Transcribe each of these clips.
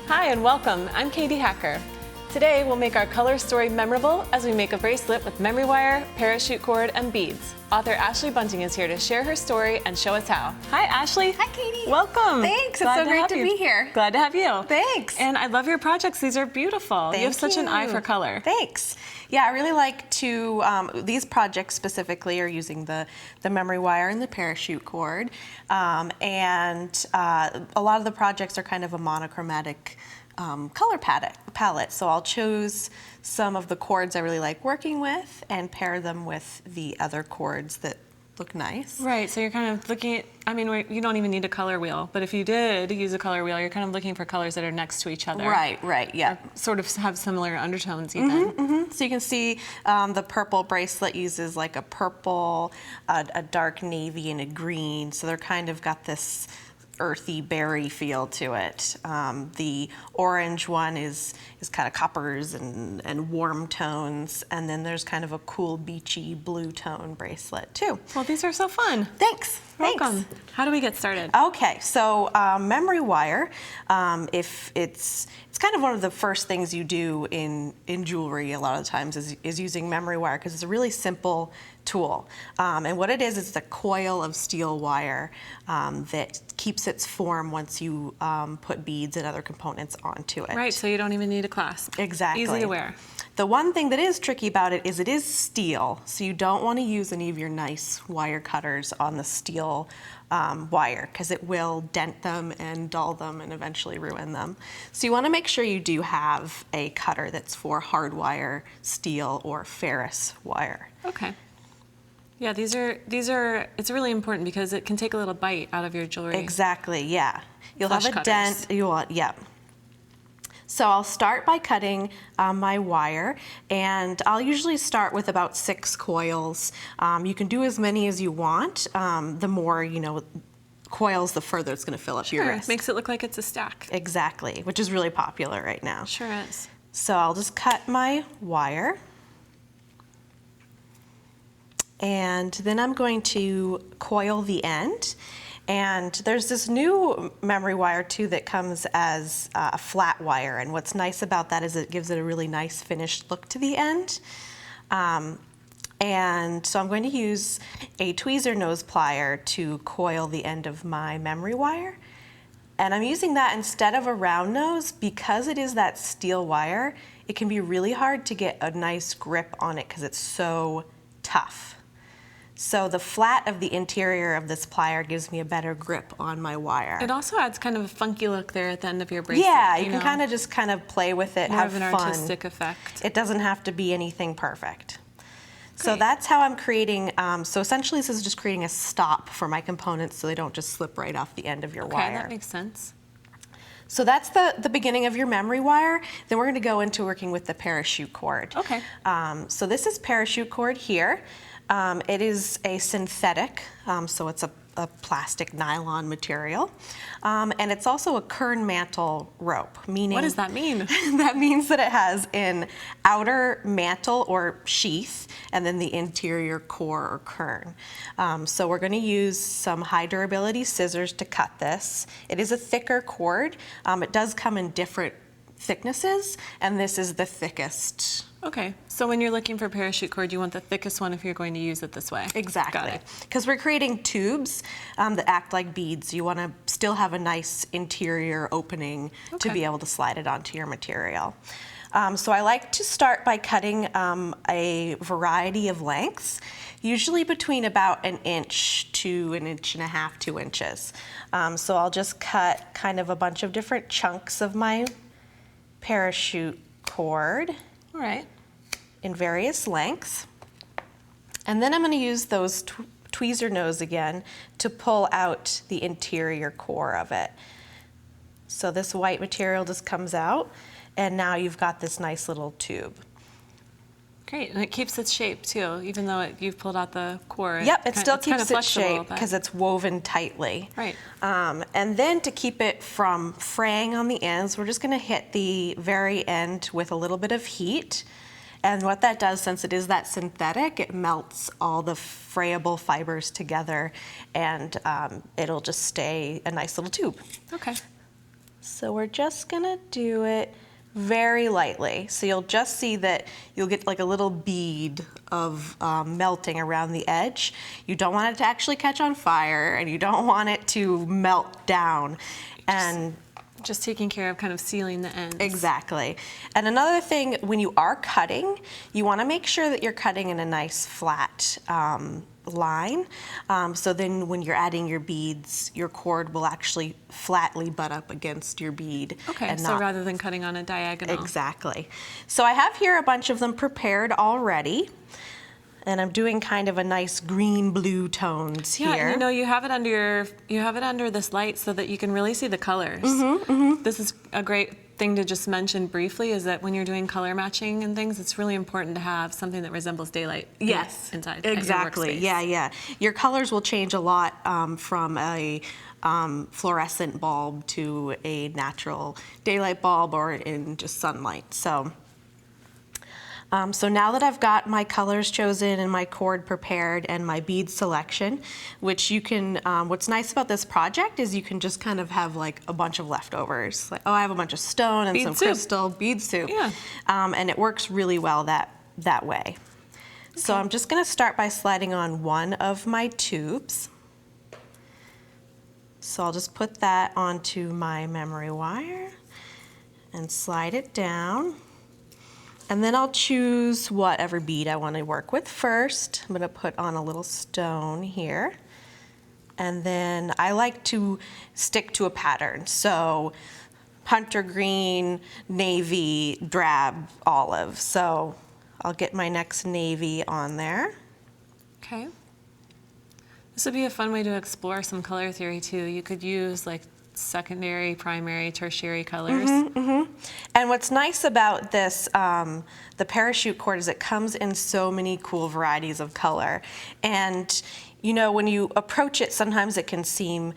Hi and welcome, I'm Katie Hacker. Today we'll make our color story memorable as we make a bracelet with memory wire, parachute cord, and beads. Author Ashley Bunting is here to share her story and show us how. Hi Ashley. Hi Katie. Welcome. Thanks, it's so great to be here. Glad to have you. Thanks. And I love your projects, these are beautiful. You have such an eye for color. Thanks. Yeah, I really like to, these projects specifically are using the memory wire and the parachute cord. A lot of the projects are kind of a monochromatic color palette. So I'll choose some of the cords I really like working with and pair them with the other cords that look nice. Right, so you're kind of looking at, you don't even need a color wheel, but if you did use a color wheel, you're kind of looking for colors that are next to each other. Right, yeah. Or sort of have similar undertones even. So you can see the purple bracelet uses like a purple, a dark navy, and a green. So they're kind of got this earthy berry feel to it. The orange one is kind of coppers and warm tones, and then there's kind of a cool beachy blue tone bracelet too. Well, these are so fun. Thanks. Welcome. How do we get started? Okay, so memory wire, if it's kind of one of the first things you do in jewelry a lot of the times is using memory wire because it's a really simple tool. And what it is, it's a coil of steel wire that keeps its form once you put beads and other components onto it. Right, so you don't even need a clasp. Exactly. Easy to wear. The one thing that is tricky about it is steel, so you don't want to use any of your nice wire cutters on the steel wire because it will dent them and dull them and eventually ruin them. So you want to make sure you do have a cutter that's for hard wire, steel, or ferrous wire. Okay. Yeah, these are, it's really important because it can take a little bite out of your jewelry. Exactly, yeah. You'll Flush have a cutters. dent, yeah. So I'll start by cutting my wire, and I'll usually start with about 6 coils. You can do as many as you want. The more, coils, the further it's going to fill up your wrist. Makes it look like it's a stack. Exactly, which is really popular right now. Sure is. So I'll just cut my wire, and then I'm going to coil the end. And there's this new memory wire too that comes as a flat wire, and what's nice about that is it gives it a really nice finished look to the end. And so I'm going to use a tweezer nose plier to coil the end of my memory wire. And I'm using that instead of a round nose because it is that steel wire. It can be really hard to get a nice grip on it because it's so tough. So the flat of the interior of this plier gives me a better grip on my wire. It also adds kind of a funky look there at the end of your bracelet. Yeah, you can kind of just play with it, have fun. More of an artistic effect. It doesn't have to be anything perfect. Great. So that's how I'm creating, so essentially this is just creating a stop for my components so they don't just slip right off the end of your wire. Okay, that makes sense. So that's the beginning of your memory wire. Then we're going to go into working with the parachute cord. Okay. So this is parachute cord here. It is a synthetic, so it's a plastic nylon material. And it's also a kern mantle rope, meaning... What does that mean? That means that it has an outer mantle or sheath and then the interior core or kern. So we're going to use some high durability scissors to cut this. It is a thicker cord. It does come in different thicknesses, and this is the thickest. Okay, so when you're looking for parachute cord, you want the thickest one if you're going to use it this way. Exactly. Because we're creating tubes that act like beads. You want to still have a nice interior opening to be able to slide it onto your material. So I like to start by cutting a variety of lengths, usually between about 1 inch to 1.5 inches, 2 inches. So I'll just cut kind of a bunch of different chunks of my parachute cord. All right. In various lengths. And then I'm going to use those tweezer nose again to pull out the interior core of it. So this white material just comes out, and now you've got this nice little tube. Great, and it keeps its shape too, even though you've pulled out the core. Yep, it still keeps its shape because it's woven tightly. Right. And then to keep it from fraying on the ends, we're just going to hit the very end with a little bit of heat. And what that does, since it is that synthetic, it melts all the frayable fibers together, and it'll just stay a nice little tube. Okay. So we're just gonna do it very lightly. So you'll just see that you'll get like a little bead of melting around the edge. You don't want it to actually catch on fire, and you don't want it to melt down. And just taking care of kind of sealing the ends. exactly. And another thing, when you are cutting, you want to make sure that you're cutting in a nice flat line. So then when you're adding your beads, your cord will actually flatly butt up against your bead. Okay, and so not rather than cutting on a diagonal. exactly. So I have here a bunch of them prepared already. And I'm doing kind of a nice green-blue tones here. Yeah, and you know, you have it under this light so that you can really see the colors. This is a great thing to just mention briefly, is that when you're doing color matching and things, it's really important to have something that resembles daylight. Yes, inside. exactly. At your workspace. Yeah. Your colors will change a lot from a fluorescent bulb to a natural daylight bulb or in just sunlight. So now that I've got my colors chosen and my cord prepared and my bead selection, which you can, what's nice about this project is you can just kind of have like a bunch of leftovers. Like, oh, I have a bunch of stone and Bead some soup. crystal, bead soup. Yeah. And it works really well that way. So I'm just gonna start by sliding on one of my tubes. So I'll just put that onto my memory wire and slide it down. And then I'll choose whatever bead I want to work with first. I'm going to put on a little stone here. And then I like to stick to a pattern. So hunter green, navy, drab, olive. So I'll get my next navy on there. Okay. This would be a fun way to explore some color theory too. You could use like secondary, primary, tertiary colors. And what's nice about this, the parachute cord, is it comes in so many cool varieties of color. And you know, when you approach it, sometimes it can seem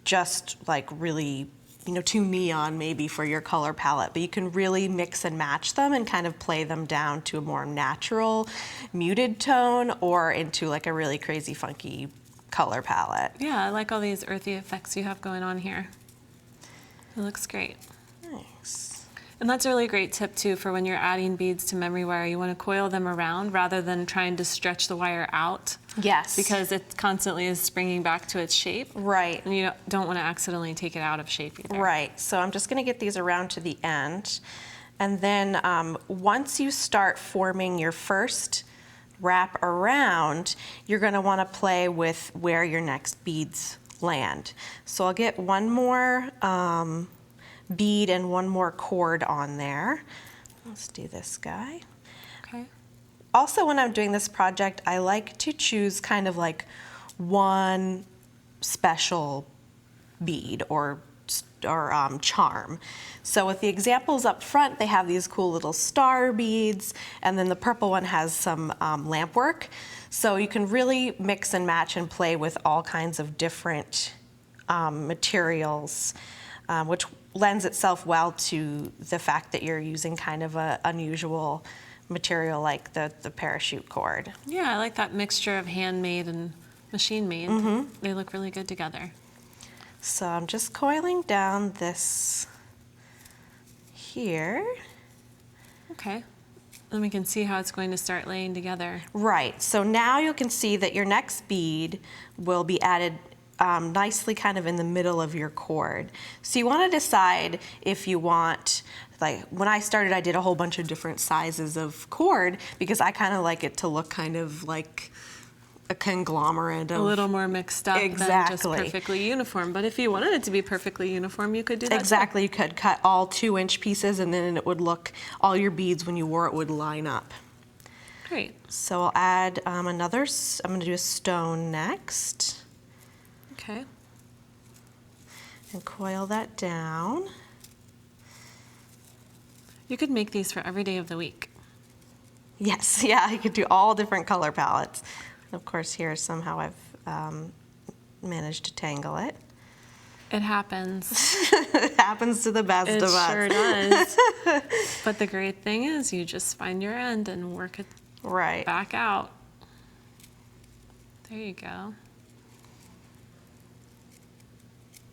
just like really, you know, too neon maybe for your color palette, but you can really mix and match them and kind of play them down to a more natural, muted tone or into like a really crazy, funky color palette. Yeah, I like all these earthy effects you have going on here. It looks great. Nice. And that's a really great tip too for when you're adding beads to memory wire. You want to coil them around rather than trying to stretch the wire out. Yes. Because it constantly is springing back to its shape. Right. And you don't want to accidentally take it out of shape either. Right. So I'm just going to get these around to the end. And then once you start forming your first wrap around, you're going to want to play with where your next beads land. So I'll get one more bead and one more cord on there. Let's do this guy. Okay. Also, when I'm doing this project, I like to choose kind of like one special bead or charm. So with the examples up front, they have these cool little star beads, and then the purple one has some lamp work. So you can really mix and match and play with all kinds of different materials, which lends itself well to the fact that you're using kind of an unusual material like the parachute cord. Yeah, I like that mixture of handmade and machine made. They look really good together. So I'm just coiling down this here. Okay. Then we can see how it's going to start laying together. Right, so now you can see that your next bead will be added nicely kind of in the middle of your cord. So you want to decide if you want, like when I started I did a whole bunch of different sizes of cord because I kind of like it to look kind of like a conglomerate of... A little more mixed up than just perfectly uniform. But if you wanted it to be perfectly uniform, you could do that Exactly, you could cut all 2-inch pieces and then it would look, all your beads when you wore it would line up. Great. So I'll add I'm going to do a stone next. Okay. And coil that down. You could make these for every day of the week. Yes, yeah, you could do all different color palettes. Of course, here somehow I've managed to tangle it. It happens. It happens to the best It of us. sure does. But the great thing is you just find your end and work it Right. back out. There you go.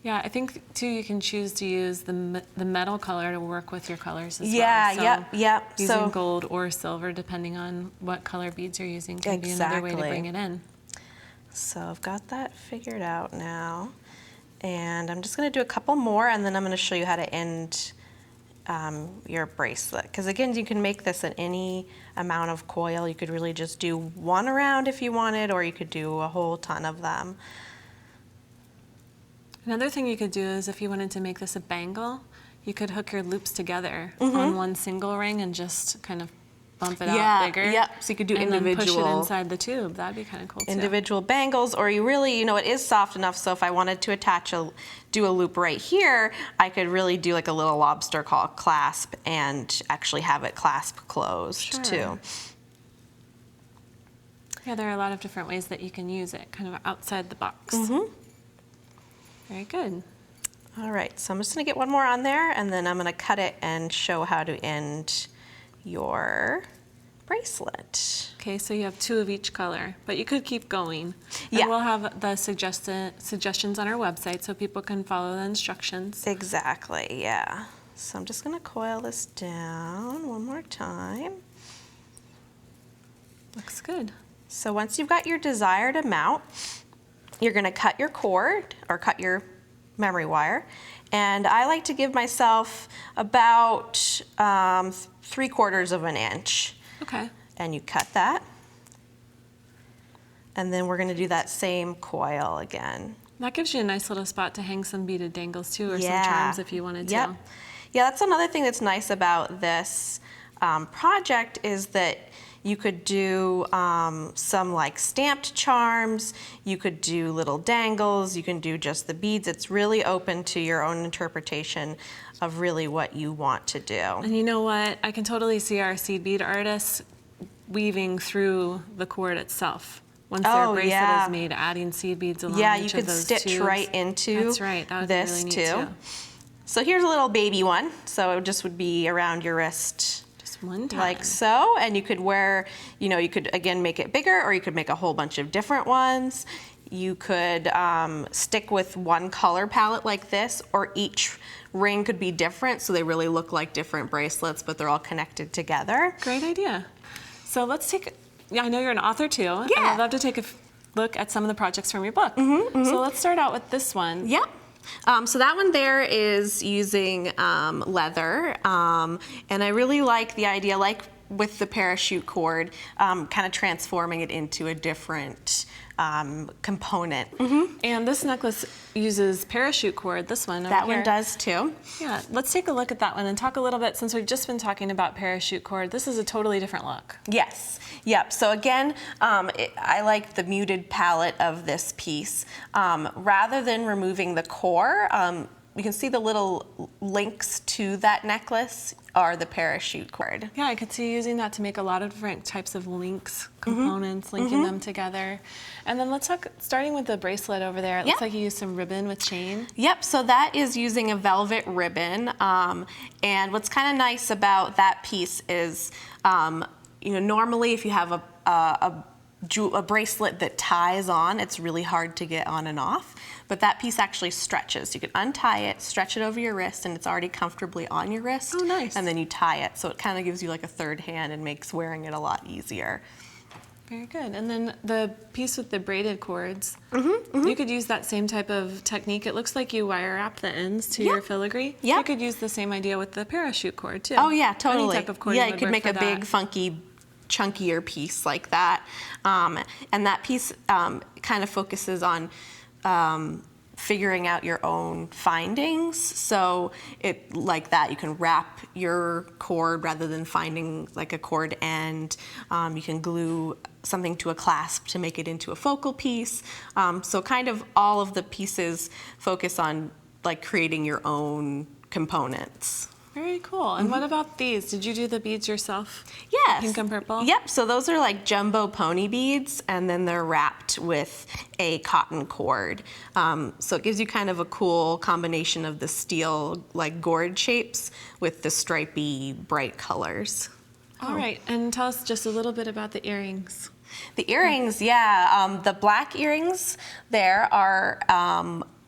Yeah, I think too you can choose to use the metal color to work with your colors as yeah, well. So yep. using gold or silver, depending on what color beads you're using, can be another way to bring it in. So I've got that figured out now. And I'm just going to do a couple more, and then I'm going to show you how to end your bracelet. Because again, you can make this in any amount of coil. You could really just do one around if you wanted, or you could do a whole ton of them. Another thing you could do is if you wanted to make this a bangle, you could hook your loops together on one single ring and just kind of bump it out bigger. Yep, so you could do and individual. then push it inside the tube. That'd be kind of cool too. Individual bangles, or you really, you know, it is soft enough, so if I wanted to do a loop right here, I could really do like a little lobster claw clasp and actually have it clasp closed too. Yeah, there are a lot of different ways that you can use it, kind of outside the box. Very good. All right, so I'm just gonna get one more on there, and then I'm gonna cut it and show how to end your bracelet. Okay, so you have 2 of each color, but you could keep going. Yeah. And we'll have the suggestions on our website so people can follow the instructions. Exactly, yeah. So I'm just gonna coil this down one more time. Looks good. So once you've got your desired amount, you're gonna cut your cord or cut your memory wire. And I like to give myself about 3/4 of an inch. Okay. And you cut that. And then we're gonna do that same coil again. That gives you a nice little spot to hang some beaded dangles too, or some charms if you wanted to. Yeah, that's another thing that's nice about this project is that you could do some like stamped charms, you could do little dangles, you can do just the beads. It's really open to your own interpretation of really what you want to do. And you know what? I can totally see our seed bead artists weaving through the cord itself. Once their bracelet is made, adding seed beads along each of those tubes. Yeah, you could stitch right into That's right. That would this be really neat too. So here's a little baby one. So it just would be around your wrist. One time. Like so, and you could wear, you know, you could again make it bigger, or you could make a whole bunch of different ones. You could stick with one color palette like this, or each ring could be different, so they really look like different bracelets, but they're all connected together. Great idea. So let's take, I know you're an author too. Yeah. And I'd love to take a look at some of the projects from your book. So let's start out with this one. Yep. So that one there is using leather, and I really like the idea, like with the parachute cord, kind of transforming it into a different component. And this necklace uses parachute cord, this one over That here. one does too. Yeah, let's take a look at that one and talk a little bit, since we've just been talking about parachute cord. This is a totally different look. Yes, yep. So again, I like the muted palette of this piece. Rather than removing the core, you can see the little links to that necklace are the parachute cord. Yeah, I could see using that to make a lot of different types of links, components, linking them together. And then let's talk, starting with the bracelet over there. It looks like you used some ribbon with chain. Yep, so that is using a velvet ribbon. And what's kind of nice about that piece is, you know, normally if you have a bracelet that ties on, it's really hard to get on and off. But that piece actually stretches. You can untie it, stretch it over your wrist, and it's already comfortably on your wrist. Oh, nice. And then you tie it, so it kind of gives you like a third hand and makes wearing it a lot easier. Very good. And then the piece with the braided cords, you could use that same type of technique. It looks like you wire wrap the ends to your filigree. Yep. You could use the same idea with the parachute cord too. Oh yeah, totally. Any type of cord yeah, would you could work make for a that. big, funky, chunkier piece like that. And that piece kind of focuses on figuring out your own findings. So it like that, you can wrap your cord rather than finding like a cord end. You can glue something to a clasp to make it into a focal piece. So kind of all of the pieces focus on like creating your own components. Very cool. And what about these? Did you do the beads yourself? Yes. Pink and purple? Yep, so those are like jumbo pony beads, and then they're wrapped with a cotton cord. So it gives you kind of a cool combination of the steel like gourd shapes with the stripy bright colors. All right, and tell us just a little bit about the earrings. The earrings, yeah, the black earrings there are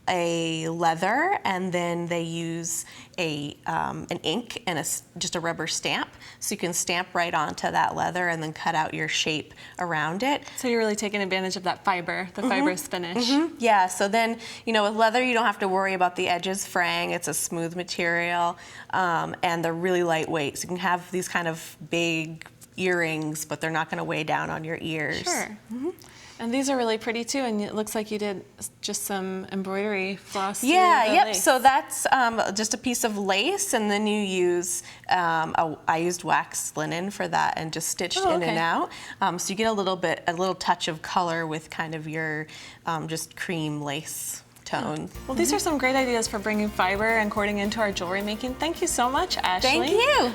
a leather, and then they use an ink and just a rubber stamp, so you can stamp right onto that leather and then cut out your shape around it. So you're really taking advantage of that fiber, the fibrous finish. Yeah, so then, you know, with leather you don't have to worry about the edges fraying. It's a smooth material, and they're really lightweight, so you can have these kind of big earrings, but they're not going to weigh down on your ears. Sure. And these are really pretty too, and it looks like you did just some embroidery floss. Yeah, yep. Lace. So that's just a piece of lace, and then you use, I used waxed linen for that and just stitched in and out. So you get a little touch of color with kind of your just cream lace tone. Well, these are some great ideas for bringing fiber and cording into our jewelry making. Thank you so much, Ashley. Thank you.